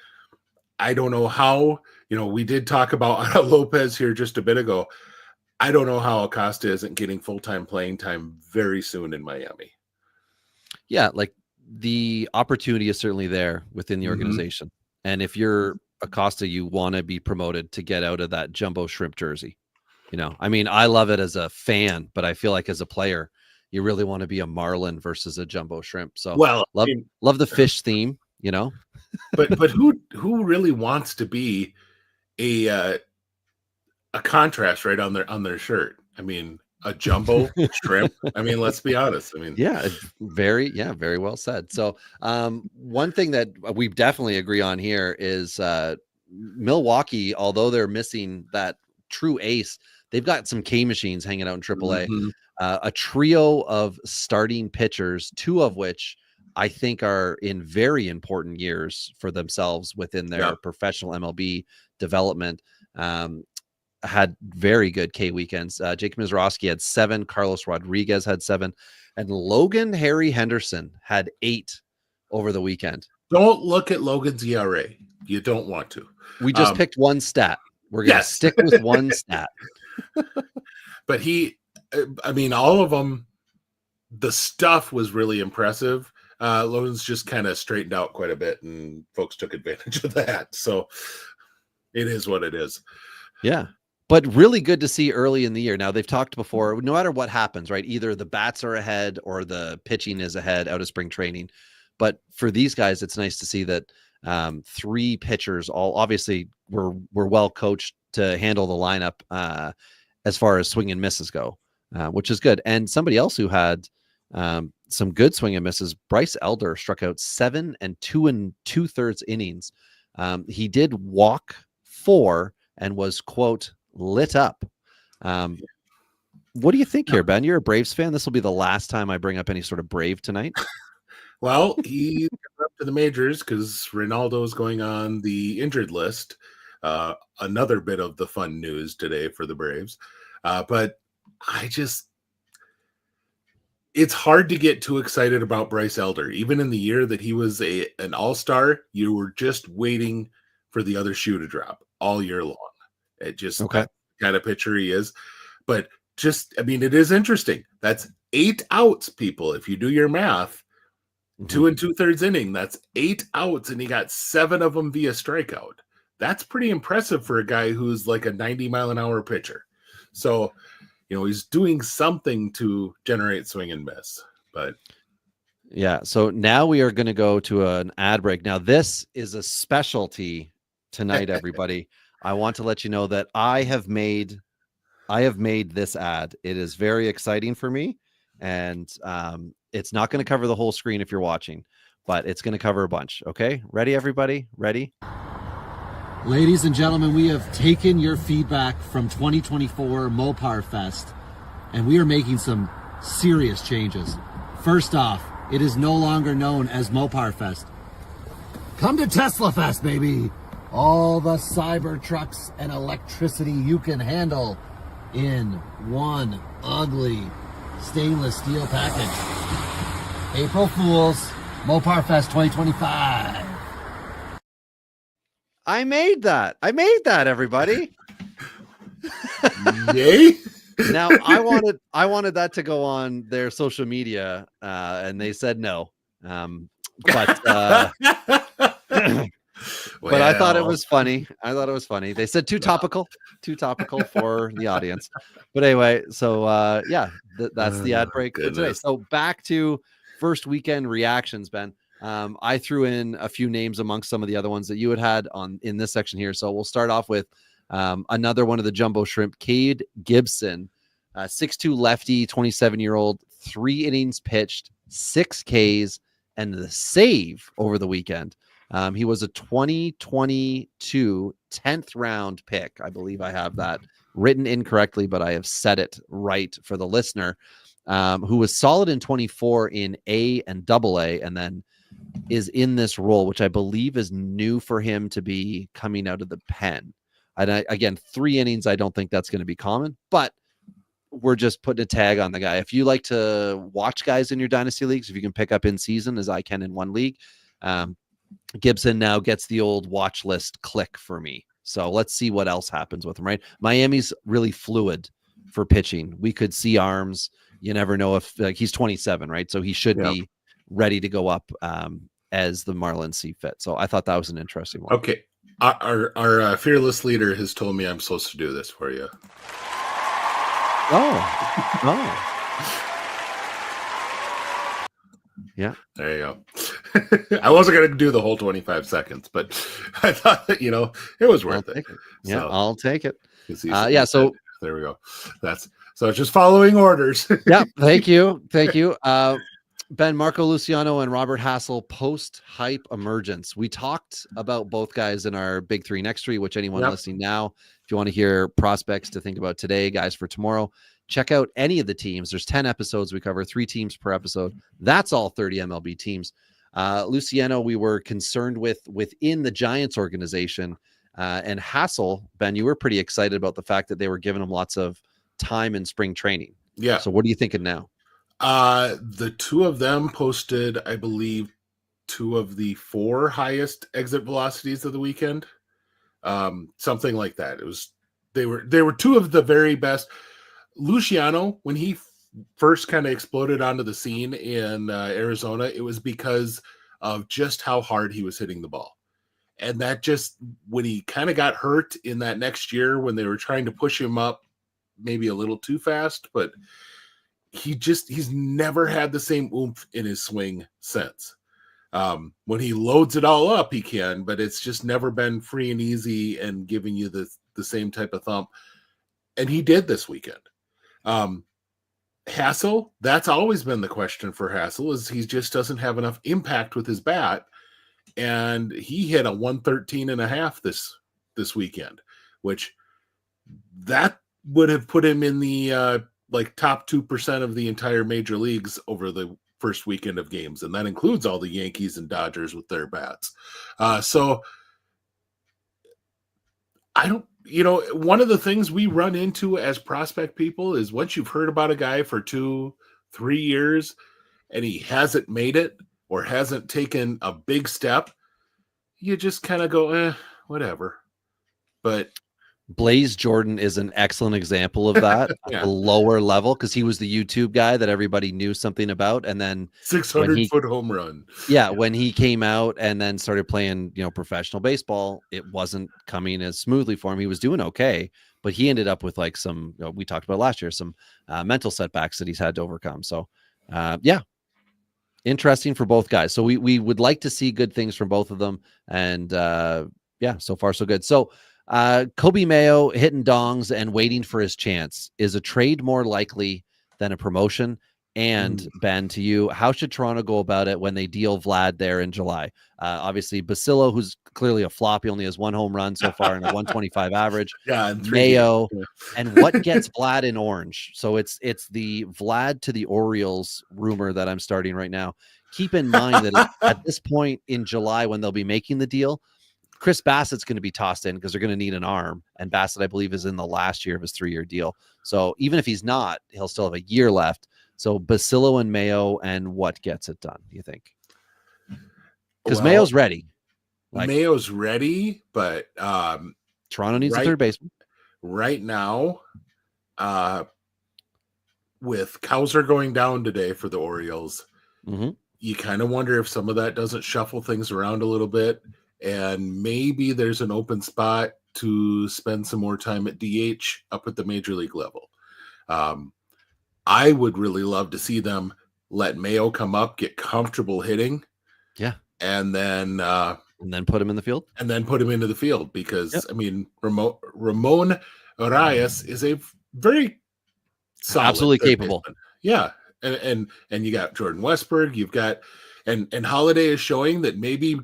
Speaker 5: don't know how, we did talk about Ana Lopez here just a bit ago. I don't know how Acosta isn't getting full-time playing time very soon in Miami.
Speaker 4: Yeah, like the opportunity is certainly there within the
Speaker 5: Mhm.
Speaker 4: organization. And if you're Acosta, you want to be promoted to get out of that jumbo shrimp jersey. I mean, I love it as a fan, but I feel like as a player, you really want to be a marlin versus a jumbo shrimp. So
Speaker 5: Well, I
Speaker 4: love
Speaker 5: mean,
Speaker 4: love the fish theme,
Speaker 5: but who really wants to be a contrast right on their shirt? I mean, a jumbo shrimp. I mean, let's be honest. I mean,
Speaker 4: Yeah, very well said. So one thing that we definitely agree on here is Milwaukee, although they're missing that true ace, they've got some K machines hanging out in AAA.
Speaker 5: mhm.
Speaker 4: A trio of starting pitchers, two of which I think are in very important years for themselves within their
Speaker 5: Yeah.
Speaker 4: professional MLB development. Had very good K weekends. Jake Mizrowski had 7, Carlos Rodriguez had 7, and Logan Harry Henderson had 8 over the weekend.
Speaker 5: Don't look at Logan's ERA. You don't want to.
Speaker 4: We just picked one stat. We're going to
Speaker 5: Yes.
Speaker 4: stick with one stat.
Speaker 5: But I mean, all of them, the stuff was really impressive. Logan's just kind of straightened out quite a bit, and folks took advantage of that. So it is what it is.
Speaker 4: Yeah. But really good to see early in the year. Now, they've talked before, no matter what happens, right? Either the bats are ahead or the pitching is ahead out of spring training. But for these guys, it's nice to see that 3 pitchers all obviously were well coached to handle the lineup as far as swing and misses go, which is good. And somebody else who had some good swing and misses, Bryce Elder, struck out 7 and 2 2/3 innings. He did walk 4 and was, quote, lit up. What do you think here, Ben? You're a Braves fan. This will be the last time I bring up any sort of Brave tonight.
Speaker 5: Well, he's up to the majors because Ronaldo is going on the injured list. Another bit of the fun news today for the Braves. But it's hard to get too excited about Bryce Elder. Even in the year that he was an all-star, you were just waiting for the other shoe to drop all year long. It just
Speaker 4: Okay.
Speaker 5: kind of pitcher he is. But I mean, it is interesting. That's 8 outs, people. If you do your math, 2 2/3 inning, that's 8 outs, and he got 7 of them via strikeout. That's pretty impressive for a guy who's like a 90-mile-an-hour pitcher. So, he's doing something to generate swing and miss. But
Speaker 4: yeah, so now we are going to go to an ad break. Now, this is a specialty tonight, everybody. I want to let you know that I have made this ad. It is very exciting for me, and it's not going to cover the whole screen if you're watching, but it's going to cover a bunch. Okay, ready, everybody? Ready?
Speaker 6: Ladies and gentlemen, we have taken your feedback from 2024 Mopar Fest, and we are making some serious changes. First off, it is no longer known as Mopar Fest. Come to Tesla Fest, baby! All the cyber trucks and electricity you can handle in one ugly stainless steel package. April Fools, Mopar Fest 2025.
Speaker 4: I made that, everybody.
Speaker 5: yay!
Speaker 4: Now, I wanted that to go on their social media, and they said no. But I thought it was funny. They said too topical for the audience. But anyway, so that's the ad break for today. So back to first weekend reactions, Ben. I threw in a few names amongst some of the other ones that you had in this section here. So we'll start off with another one of the jumbo shrimp, Cade Gibson, 6'2" lefty, 27-year-old, 3 innings pitched, 6 Ks, and the save over the weekend. He was a 2022 10th round pick. I believe I have that written incorrectly, but I have said it right for the listener, who was solid in 24 in A and AA, and then is in this role, which I believe is new for him to be coming out of the pen. And again, 3 innings, I don't think that's going to be common, but we're just putting a tag on the guy. If you like to watch guys in your dynasty leagues, if you can pick up in season, as I can in one league, Gibson now gets the old watch list click for me. So let's see what else happens with him, right? Miami's really fluid for pitching. We could see arms. You never know if he's 27, right? So he should be ready to go up as the Marlins see fit. So I thought that was an interesting one.
Speaker 5: Okay. Our fearless leader has told me I'm supposed to do this for you.
Speaker 4: Oh. Yeah.
Speaker 5: There you go. I wasn't going to do the whole 25 seconds, but I thought that, it was worth it.
Speaker 4: Yeah,
Speaker 5: So,
Speaker 4: I'll take it.
Speaker 5: So there we go. So it's just following orders.
Speaker 4: Yeah. Thank you. Ben, Marco Luciano and Robert Hassel post-hype emergence. We talked about both guys in our Big Three Next Three, which anyone listening now, if you want to hear prospects to think about today, guys for tomorrow, check out any of the teams. There's 10 episodes. We cover 3 teams per episode. That's all 30 MLB teams. Luciano, we were concerned within the Giants organization. And Hassel, Ben, you were pretty excited about the fact that they were giving him lots of time in spring training.
Speaker 5: Yeah.
Speaker 4: So what are you thinking now?
Speaker 5: The two of them posted, I believe, 2 of the 4 highest exit velocities of the weekend. Something like that. They were 2 of the very best. Luciano, when he first kind of exploded onto the scene in Arizona, it was because of just how hard he was hitting the ball. And that just, when he kind of got hurt in that next year, when they were trying to push him up maybe a little too fast, but he's never had the same oomph in his swing since. When he loads it all up, he can, but it's just never been free and easy and giving you the same type of thump. And he did this weekend. Hassel, that's always been the question for Hassel, is he just doesn't have enough impact with his bat. And he hit a 113.5 this weekend, which that would have put him in the top 2% of the entire major leagues over the first weekend of games. And that includes all the Yankees and Dodgers with their bats. So I don't, one of the things we run into as prospect people is once you've heard about a guy for 2-3 years and he hasn't made it or hasn't taken a big step, you just kind of go, whatever. But
Speaker 4: Blaze Jordan is an excellent example of that at a lower level, because he was the YouTube guy that everybody knew something about. And then
Speaker 5: 600-foot home run.
Speaker 4: Yeah, when he came out and then started playing, professional baseball, it wasn't coming as smoothly for him. He was doing okay, but he ended up with some, we talked about last year, some mental setbacks that he's had to overcome. So, interesting for both guys. So we would like to see good things from both of them. And so far so good. So Kobe Mayo hitting dongs and waiting for his chance. Is a trade more likely than a promotion? And Ben, to you, how should Toronto go about it when they deal Vlad there in July? Obviously, Basillo, who's clearly a flop. He only has 1 home run so far and a 125 average.
Speaker 5: Yeah,
Speaker 4: Mayo, and what gets Vlad in orange? So it's the Vlad to the Orioles rumor that I'm starting right now. Keep in mind that at this point in July, when they'll be making the deal, Chris Bassett's going to be tossed in because they're going to need an arm. And Bassett, I believe, is in the last year of his 3-year deal. So even if he's not, he'll still have a year left. So Basillo and Mayo, and what gets it done, do you think? Because Mayo's ready.
Speaker 5: Mayo's ready, but
Speaker 4: Toronto needs a third baseman.
Speaker 5: Right now, with Cowser going down today for the Orioles, you kind of wonder if some of that doesn't shuffle things around a little bit. And maybe there's an open spot to spend some more time at DH up at the major league level. I would really love to see them let Mayo come up, get comfortable hitting. Yeah. And then
Speaker 4: put him in the field.
Speaker 5: And then put him into the field because, I mean, Ramon Arias is a very solid,
Speaker 4: absolutely capable.
Speaker 5: Baseman. Yeah. And you got Jordan Westberg. You've got, and Holiday is showing that maybe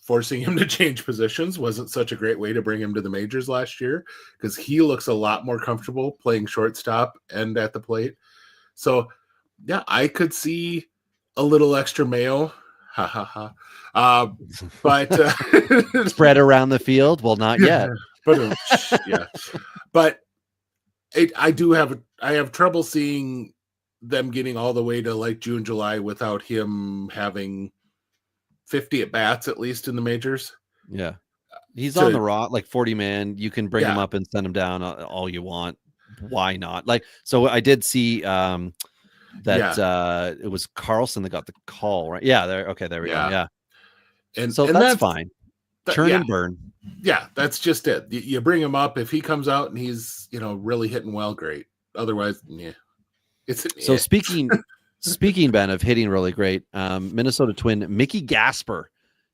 Speaker 5: forcing him to change positions wasn't such a great way to bring him to the majors last year, because he looks a lot more comfortable playing shortstop and at the plate. So, yeah, I could see a little extra Mayo. Ha ha ha. But
Speaker 4: spread around the field. Well, not yet.
Speaker 5: But yeah. But I have trouble seeing them getting all the way to like June, July without him having 50 at bats at least in the majors.
Speaker 4: Yeah. He's on the raw, like 40 man. You can bring him up and send him down all you want. why not? Like, so I did see that it was Carlson that got the call, right? Yeah, there. Okay, there we go. Yeah,
Speaker 5: and
Speaker 4: so
Speaker 5: and
Speaker 4: that's fine. Churn and burn.
Speaker 5: Yeah, that's just it. You bring him up if he comes out and he's really hitting well, great. Otherwise, yeah,
Speaker 4: So speaking Ben of hitting really great, Minnesota Twin Mickey Gasper,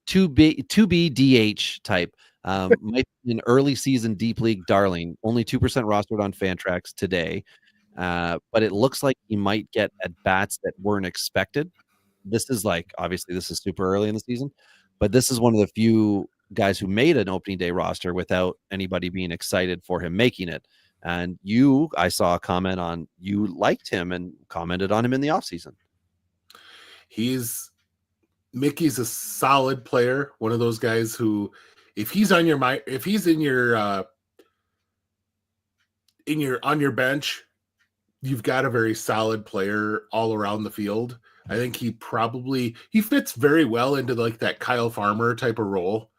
Speaker 4: 2B DH type, might be an early season deep league darling. Only 2% rostered on Fantrax today, but it looks like he might get at bats that weren't expected. This is obviously this is super early in the season, but this is one of the few guys who made an opening day roster without anybody being excited for him making it. And I saw a comment on you liked him and commented on him in the offseason.
Speaker 5: Mickey's a solid player. One of those guys who, if he's on your mind, if he's on your bench, you've got a very solid player all around the field. I think he fits very well into that Kyle Farmer type of role.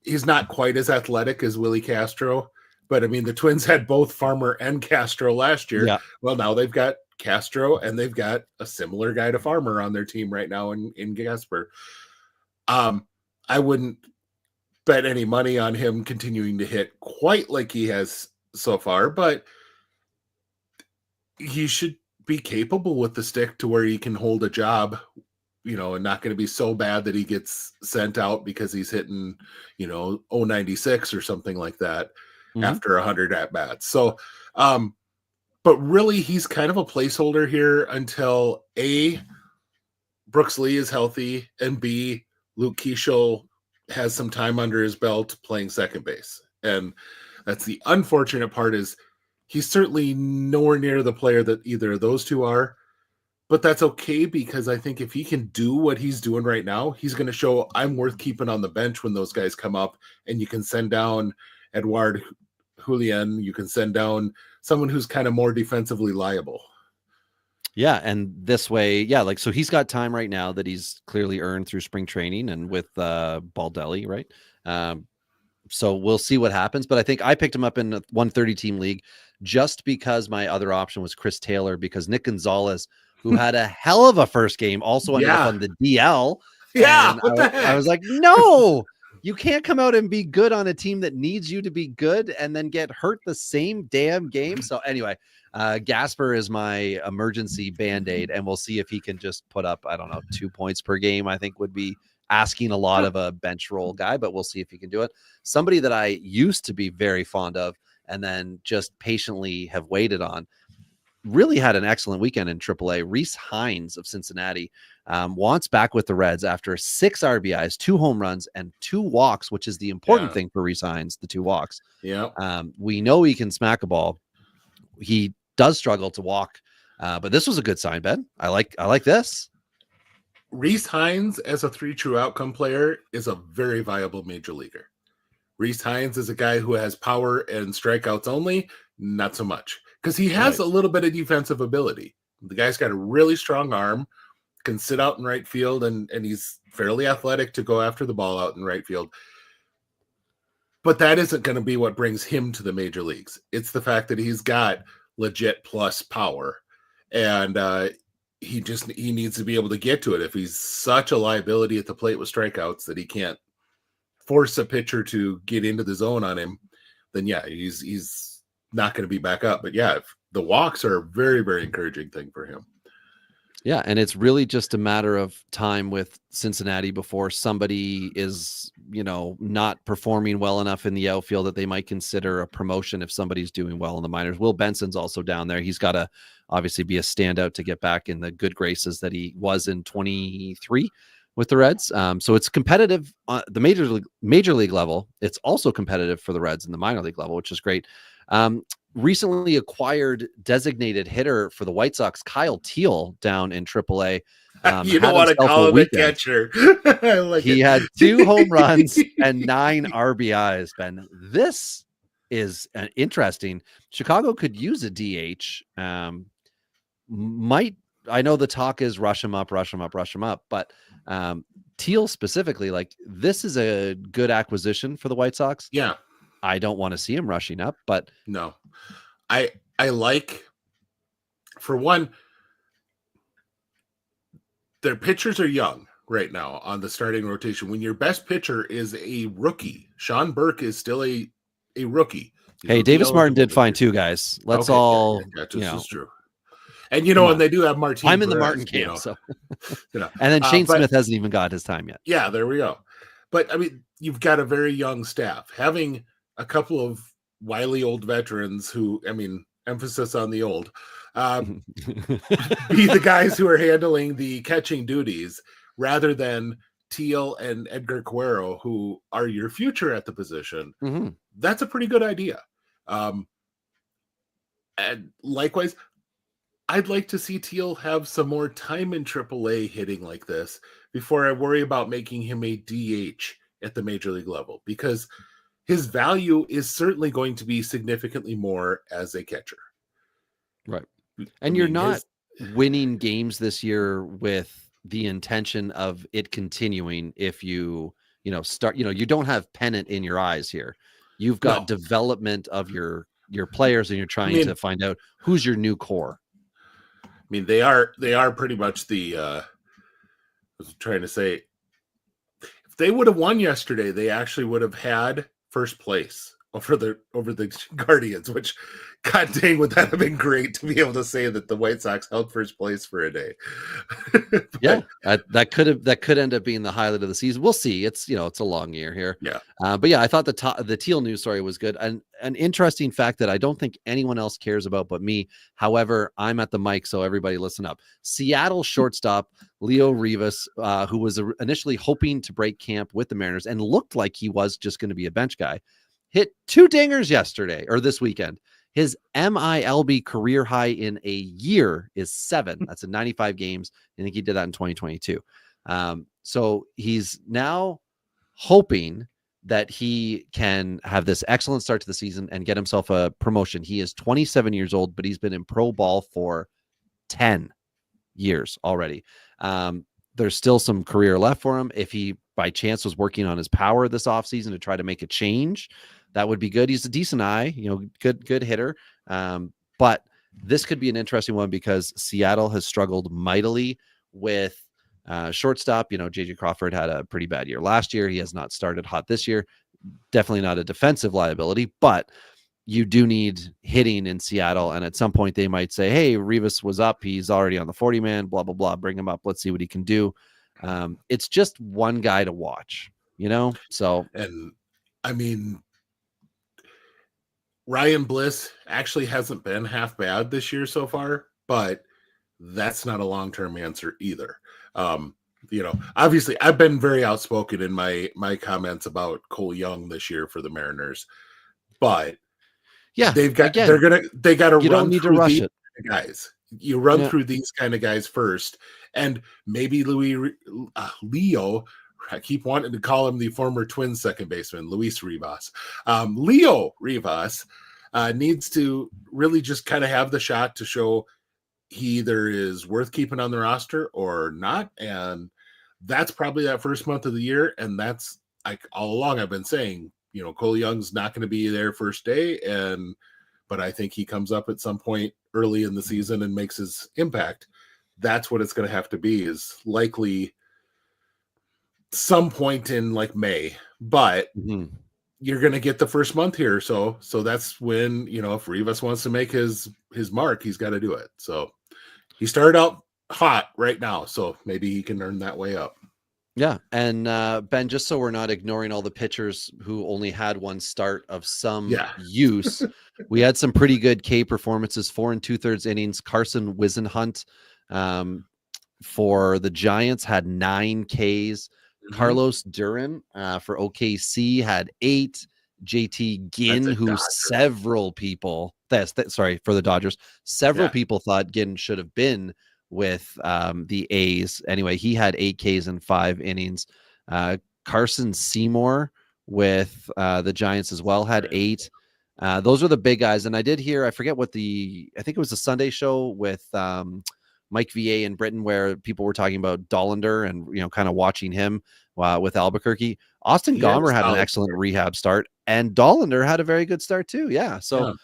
Speaker 5: He's not quite as athletic as Willie Castro, but I mean, the Twins had both Farmer and Castro last year.
Speaker 4: Yeah.
Speaker 5: Well, now they've got Castro and they've got a similar guy to Farmer on their team right now in Gasper. I wouldn't bet any money on him continuing to hit quite like he has so far, but he should be capable with the stick to where he can hold a job, and not going to be so bad that he gets sent out because he's hitting, 096 or something like that after 100 at bats. So, but really he's kind of a placeholder here until A, Brooks Lee is healthy, and B, Luke Keeschel has some time under his belt playing second base. And that's the unfortunate part, is he's certainly nowhere near the player that either of those two are, but that's okay, because I think if he can do what he's doing right now, he's going to show I'm worth keeping on the bench when those guys come up, and you can send down Edouard Julian, you can send down someone who's kind of more defensively liable.
Speaker 4: Yeah, and this way, so he's got time right now that he's clearly earned through spring training and with Baldelli, right? So we'll see what happens, but I think I picked him up in a 130 team league just because my other option was Chris Taylor, because Nick Gonzalez, who had a hell of a first game, also ended up on the DL.
Speaker 5: Yeah,
Speaker 4: I was like, no, you can't come out and be good on a team that needs you to be good and then get hurt the same damn game. So anyway, Gasper is my emergency Band-Aid, and we'll see if he can just put up, 2 points per game. I think would be asking a lot of a bench role guy, but we'll see if he can do it. Somebody that I used to be very fond of and then just patiently have waited on, really had an excellent weekend in AAA. Rhys Hines of Cincinnati wants back with the Reds after 6 RBIs, 2 home runs, and 2 walks, which is the important thing for Rhys Hines, the 2 walks.
Speaker 5: Yeah.
Speaker 4: We know he can smack a ball. He does struggle to walk, but this was a good sign, Ben. I like this.
Speaker 5: Rhys Hines as a 3 true outcome player is a very viable major leaguer. Rhys Hines is a guy who has power and strikeouts only, not so much, because he has a little bit of defensive ability. The guy's got a really strong arm, can sit out in right field, and he's fairly athletic to go after the ball out in right field. But that isn't going to be what brings him to the major leagues. It's the fact that he's got legit plus power, and he needs to be able to get to it. If he's such a liability at the plate with strikeouts that he can't force a pitcher to get into the zone on him, then he's not going to be back up. But the walks are a very, very encouraging thing for him.
Speaker 4: Yeah, and it's really just a matter of time with Cincinnati before somebody is, not performing well enough in the outfield that they might consider a promotion if somebody's doing well in the minors. Will Benson's also down there. He's got to obviously be a standout to get back in the good graces that he was in 23 with the Reds. So it's competitive on the major league level. It's also competitive for the Reds in the minor league level, which is great. Recently acquired designated hitter for the White Sox, Kyle Teel, down in AAA.
Speaker 5: You don't want to call him a catcher.
Speaker 4: He had 2 home runs and 9 RBIs, Ben. This is interesting. Chicago could use a DH. I know the talk is rush him up, but Teel specifically, this is a good acquisition for the White Sox.
Speaker 5: Yeah.
Speaker 4: I don't want to see him rushing up, but
Speaker 5: no, I like, for one, their pitchers are young right now on the starting rotation. When your best pitcher is a rookie, Sean Burke is still a rookie. He's
Speaker 4: Hey,
Speaker 5: rookie
Speaker 4: Davis Martin
Speaker 5: eligible
Speaker 4: did
Speaker 5: this
Speaker 4: fine
Speaker 5: year.
Speaker 4: too, guys. Let's
Speaker 5: Okay,
Speaker 4: all,
Speaker 5: yeah,
Speaker 4: you
Speaker 5: this
Speaker 4: know,
Speaker 5: is true. And
Speaker 4: come
Speaker 5: and
Speaker 4: on.
Speaker 5: they do have Martin.
Speaker 4: I'm in the
Speaker 5: Perez,
Speaker 4: Martin camp, so.
Speaker 5: And
Speaker 4: then Shane Smith hasn't even got his time yet.
Speaker 5: Yeah, there we go. But I mean, you've got a very young staff. Having a couple of wily old veterans who, I mean, emphasis on the old, be the guys who are handling the catching duties rather than Teel and Edgar Cuero, who are your future at the position.
Speaker 4: Mm-hmm.
Speaker 5: That's a pretty good idea. And likewise, I'd like to see Teel have some more time in AAA hitting like this before I worry about making him a DH at the major league level, because his value is certainly going to be significantly more as a catcher.
Speaker 4: Right. And you're not winning games this year with the intention of it continuing if you start, you don't have pennant in your eyes here. You've got development of your players, and you're trying to find out who's your new core.
Speaker 5: I mean, they are pretty much the I was trying to say, if they would have won yesterday, they actually would have had first place over the Guardians, which, god dang, would that have been great to be able to say that the White Sox held first place for a day.
Speaker 4: Yeah, that could end up being the highlight of the season. We'll see. It's it's a long year here.
Speaker 5: Yeah.
Speaker 4: But yeah, I thought the Teel news story was good. And an interesting fact that I don't think anyone else cares about but me. However, I'm at the mic, so everybody listen up. Seattle shortstop Leo Rivas, who was initially hoping to break camp with the Mariners and looked like he was just going to be a bench guy, hit 2 dingers yesterday or this weekend. His MILB career high in a year is 7. That's in 95 games. I think he did that in 2022. So he's now hoping that he can have this excellent start to the season and get himself a promotion. He is 27 years old, but he's been in pro ball for 10 years already. There's still some career left for him. If he by chance was working on his power this offseason to try to make a change, that would be good. He's a decent eye, good hitter. But this could be an interesting one because Seattle has struggled mightily with shortstop. JJ Crawford had a pretty bad year last year. He has not started hot this year. Definitely not a defensive liability, but you do need hitting in Seattle. And at some point they might say, hey, Rivas was up. He's already on the 40-man, blah, blah, blah. Bring him up. Let's see what he can do. It's just one guy to watch, so.
Speaker 5: And I mean, Ryan Bliss actually hasn't been half bad this year so far, but that's not a long-term answer either. Obviously I've been very outspoken in my comments about Cole Young this year for the Mariners, but
Speaker 4: yeah,
Speaker 5: they got to
Speaker 4: you don't need to rush it.
Speaker 5: Guys, you run through these kind of guys first, and maybe Leo, I keep wanting to call him the former Twins second baseman, Luis Rivas. Leo Rivas needs to really just kind of have the shot to show he either is worth keeping on the roster or not. And that's probably that first month of the year. And that's, like, all along I've been saying, Cole Young's not going to be there first day. But I think he comes up at some point early in the season and makes his impact. That's what it's going to have to be, is likely some point in like May, but you're going to get the first month here. So that's when, if Rivas wants to make his mark, he's got to do it. So he started out hot right now, so maybe he can earn that way up.
Speaker 4: Yeah. And Ben, just so we're not ignoring all the pitchers who only had one start of some use, we had some pretty good K performances, 4 2/3 innings. Carson Wisenhunt for the Giants had 9 Ks. Carlos Duran for OKC had 8. JT Ginn, who several people for the Dodgers, people thought Ginn should have been with the A's. Anyway, he had 8 Ks in 5 innings. Carson Seymour with the Giants as well had 8. Those are the big guys. And I did hear, I forget what I think it was the Sunday show with Mike VA in Britain, where people were talking about Dollander and, kind of watching him with Albuquerque. Austin Gomber had an excellent rehab start, and Dollander had a very good start too. Yeah. So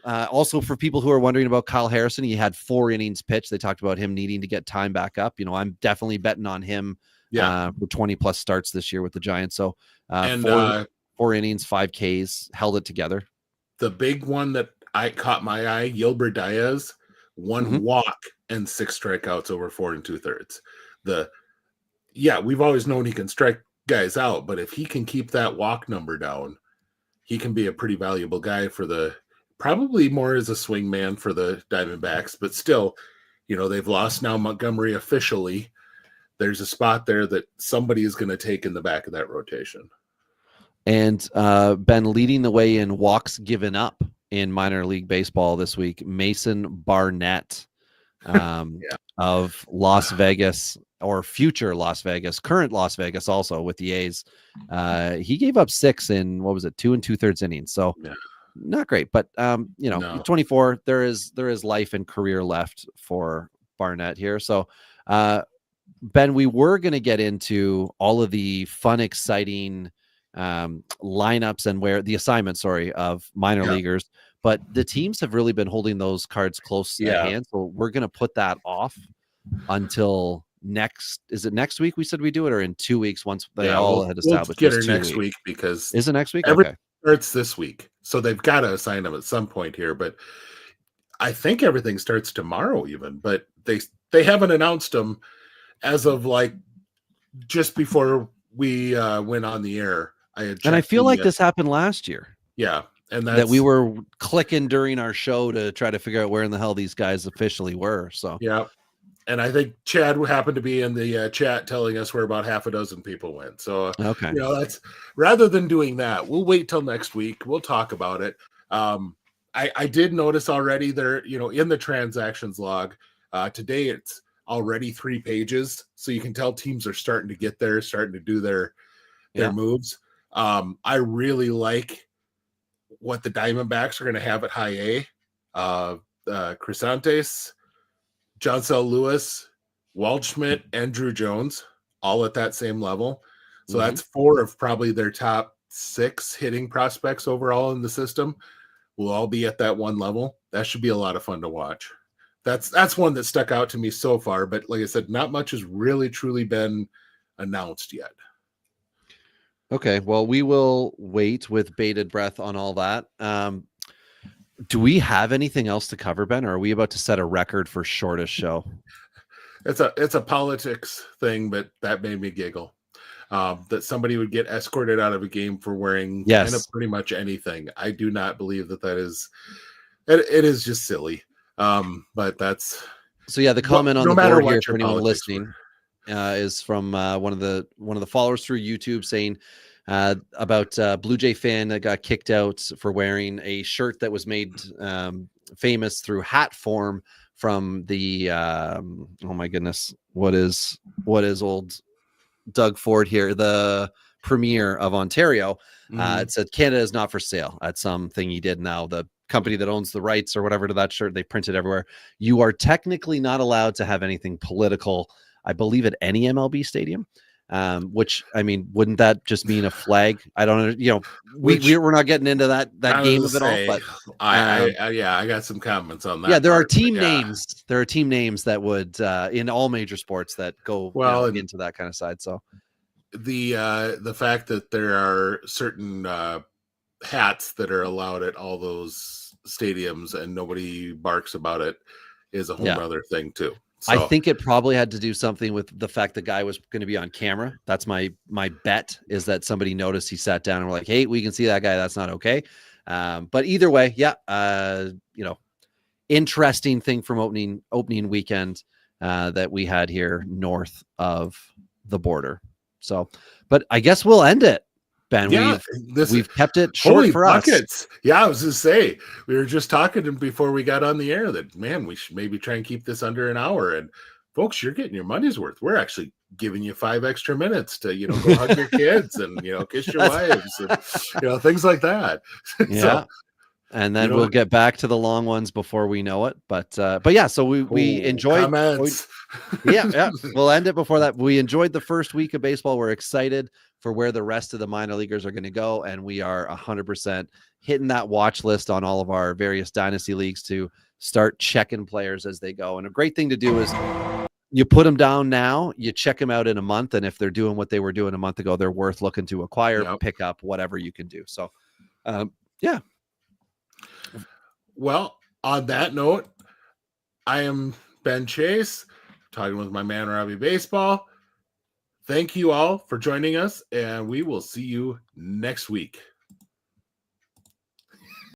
Speaker 4: Also, for people who are wondering about Kyle Harrison, he had 4 innings pitched. They talked about him needing to get time back up. I'm definitely betting on him for 20 plus starts this year with the Giants. So
Speaker 5: and
Speaker 4: 4 innings, 5 Ks, held it together.
Speaker 5: The big one that I caught my eye, Gilbert Diaz, 1 walk and 6 strikeouts over 4 2/3. We've always known he can strike guys out, but if he can keep that walk number down, he can be a pretty valuable guy for probably more as a swing man for the Diamondbacks, but still, they've lost now Montgomery officially. There's a spot there that somebody is going to take in the back of that rotation.
Speaker 4: And been leading the way in walks given up in minor league baseball this week, Mason Barnett of Las Vegas, or future Las Vegas, current Las Vegas also with the A's. He gave up 6 in, 2 2/3 innings. So not great, but 24, there is life and career left for Barnett here. So Ben, we were going to get into all of the fun, exciting lineups and where the assignments, of minor leaguers, but the teams have really been holding those cards close at hand. So we're going to put that off until is it next week we said we do it, or in 2 weeks once they all had established?
Speaker 5: We'll get her next week, because
Speaker 4: is it next week?
Speaker 5: Everything starts this week, so they've got to assign them at some point here, but I think everything starts tomorrow even, but they haven't announced them as of just before we went on the air. I feel
Speaker 4: like this happened last year.
Speaker 5: Yeah. And
Speaker 4: that we were clicking during our show to try to figure out where in the hell these guys officially were. So,
Speaker 5: yeah. And I think Chad happened to be in the chat telling us where about 6 people went. So,
Speaker 4: okay.
Speaker 5: That's rather than doing that, we'll wait till next week. We'll talk about it. I did notice already there, in the transactions log today, it's already 3 pages. So you can tell teams are starting to get there, starting to do their moves. I really like what the Diamondbacks are going to have at high A. Crisantes, Johnsel Lewis, Waldschmidt, and Drew Jones, all at that same level. So that's 4 of probably their top 6 hitting prospects overall in the system. Will all be at that one level. That should be a lot of fun to watch. That's one that stuck out to me so far. But like I said, not much has really truly been announced yet.
Speaker 4: Okay, well, we will wait with bated breath on all that. Do we have anything else to cover, Ben, or are we about to set a record for shortest show?
Speaker 5: It's a politics thing, but that made me giggle. That somebody would get escorted out of a game for wearing kind of pretty much anything. I do not believe that is. It is just silly. But that's
Speaker 4: so. Yeah, the comment on the board here for anyone listening is from one of the followers through YouTube saying about Blue Jay fan that got kicked out for wearing a shirt that was made famous through hat form from the oh my goodness, what is old Doug Ford here, the premier of Ontario. It said Canada is not for sale. That's something he did. Now the company that owns the rights or whatever to that shirt, they print it everywhere. You are technically not allowed to have anything political, I believe, at any MLB stadium. Which, I mean, wouldn't that just mean a flag? I don't know. We're not getting into that game of it all, but
Speaker 5: I got some comments on that.
Speaker 4: Yeah, there are team names. There are team names that would in all major sports that go into that kind of side. So
Speaker 5: the fact that there are certain hats that are allowed at all those stadiums and nobody barks about it is a whole other thing too. So,
Speaker 4: I think it probably had to do something with the fact the guy was going to be on camera. That's my bet, is that somebody noticed he sat down and were like, hey, we can see that guy. That's not okay. But either way, interesting thing from opening weekend that we had here north of the border. So, but I guess we'll end it, Ben.
Speaker 5: Yeah,
Speaker 4: we've kept it short for
Speaker 5: buckets. Us. Yeah, I was just say, we were just talking before we got on the air that, man, we should maybe try and keep this under an hour. And folks, you're getting your money's worth. We're actually giving you 5 extra minutes to, go hug your kids and, kiss your wives and, things like that.
Speaker 4: Yeah. and then we'll get back to the long ones before we know it. But yeah, so we enjoyed.
Speaker 5: Comments.
Speaker 4: Yeah, we'll end it before that. We enjoyed the first week of baseball. We're excited for where the rest of the minor leaguers are going to go, and we are 100% hitting that watch list on all of our various dynasty leagues to start checking players as they go. And a great thing to do is you put them down now, you check them out in a month, and if they're doing what they were doing a month ago, they're worth looking to acquire, pick up, whatever you can do. So, yeah.
Speaker 5: Well, on that note, I am Ben Chase, talking with my man Robbie Baseball. Thank you all for joining us, and we will see you next week.